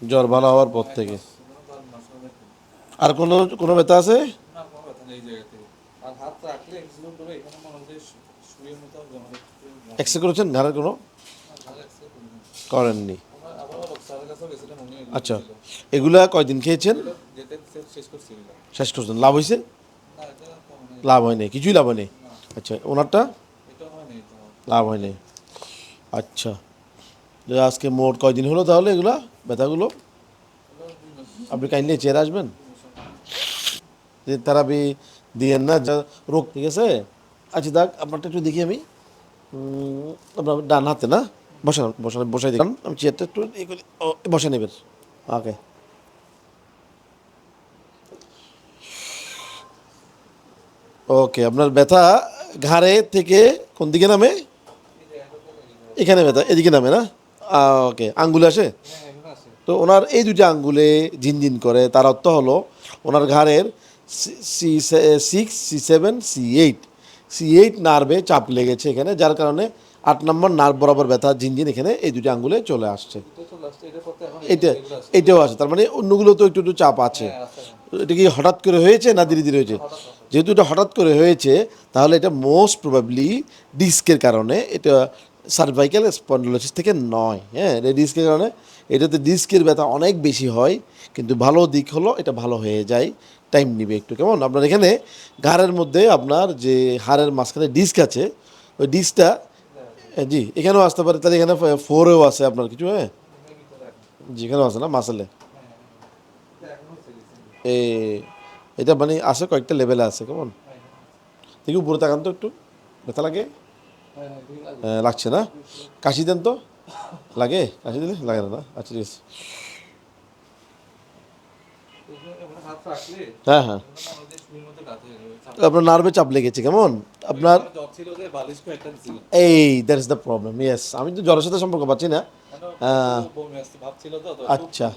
জ্বর ভালো হওয়ার পর থেকে। আর কোনো কোনো ব্যথা আছে? এক্সরে করেছেন ঘাড়ের কোনো? করেননি। আচ্ছা, এগুলা কয়দিন খেয়েছেন? শেষ করছেন, লাভ হয়েছে? লাভ হয়নি, কিছুই লাভ হয়নি। আচ্ছা, ওনারটা লাভ হয়নি। আচ্ছা, আজকে মোট কয়দিন হলো তাহলে এগুলা ব্যথাগুলো? আপনি কাইন্ডলি চেয়ারে আসবেন, যে থেরাপি দিয়েন না যা রোগ, ঠিক আছে? আচ্ছা দেখ, আপনারটা একটু দেখি আমি। আপনার ডান হাতে না? বসান বসান, বসাই দিলাম আমি চেয়ারটা একটু ইয়ে করি। ও, বসে নেবেন। ওকে। ওকে, আপনার ব্যথা ঘাড়ে থেকে কোন দিকে নামে? এখানে ব্যথা এদিকে নামে না? ওকে, আঙ্গুলে আসে? তো ওনার এই দুইটা আঙ্গুলে ঝিনঝিন করে, তার অর্থ হলো ওনার ঘাড়ের C6 C7 C8 C8 নার্ভে চাপ লেগেছে এখানে, যার কারণে 8 নম্বর নার্ভ বরাবর ব্যথা ঝিনঝিন এখানে এই দুইটা আঙ্গুলে চলে আসছে। এটা এটাও আছে, তার মানে অন্যগুলো তো একটু একটু চাপ আছে। এটা কি হঠাৎ করে হয়েছে না ধীরে ধীরে হয়েছে? যেহেতু এটা হঠাৎ করে হয়েছে, তাহলে এটা মোস্ট প্রবাবলি ডিস্কের কারণে, এটা সার্ভাইকাল স্পন্ডলোসিস থেকে নয়। হ্যাঁ, এটা ডিস্কের কারণে। এটাতে ডিস্কের ব্যথা অনেক বেশি হয়, কিন্তু ভালো দিক হলো এটা ভালো হয়ে যায়, টাইম নিবে একটু। কেমন আপনার এখানে ঘাড়ের মধ্যে আপনার যে হাড়ের মাঝখানে ডিস্ক আছে, ওই ডিস্কটা, জি এখানেও আসতে পারে, তাহলে এখানে ফোরেও আছে আপনার কিছু, হ্যাঁ যেখানেও আছে না মাসেলে। এ এটা মানে আছে, কয়েকটা লেভেলে আছে। কেমন দেখি উপরে তাকান তো একটু, ব্যথা লাগে? লাগছে না? কাশি দেন তো, লাগে? কাশি দিলে লাগে না? না আচ্ছা, ঠিক আছে। হ্যাঁ হ্যাঁ, আপনার নার্ভে চাপ লেগেছে। কেমন আপনার এই that is the problem. Yes, আমি তো জ্বরের সাথে সম্পর্ক পাচ্ছি না। আচ্ছা,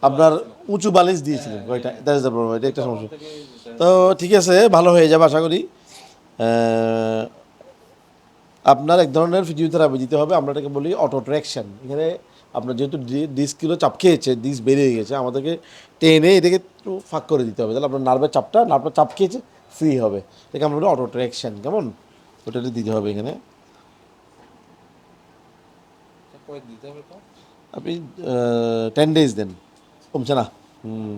আপনার উঁচু বালিশ দিয়েছিলেন কয়টা, দ্যাট ইজ দ্য প্রবলেম, এটা একটা সমস্যা। তো ঠিক আছে, ভালো হয়ে যাবে আশা করি। আপনার এক ধরনের ফিজিওথেরাপি দিতে হবে, আমরা এটাকে বলি অটো ট্র্যাকশন। এখানে আপনার যেহেতু ডিস্কগুলো চাপ খেয়েছে, ডিস্ক বেরিয়ে গেছে, আমাদেরকে টেনে এটাকে একটু ফাঁক করে দিতে হবে, তাহলে আপনার নার্ভটা চাপ খেয়েছে, ফ্রি হবে। এটাকে আমরা বলি অটো ট্র্যাকশন। কেমন ওটা দিতে হবে এখানে। আপনি 10 days দেন, কমছে না? হুম,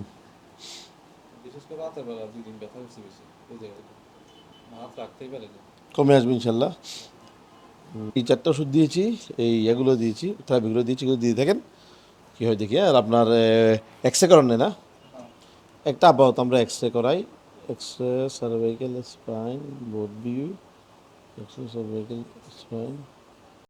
কমে আসবে ইনশাল্লাহ। এই 4টা ওষুধ দিয়েছি, এই এগুলো দিয়েছি, থেরাপিগুলো দিয়েছি, এগুলো দিয়ে থাকেন, কী হয় দেখি। আর আপনার এক্সরে করান না? একটা আপাতত আমরা এক্সরে করাই। X-ray cervical spine both view, X-ray cervical spine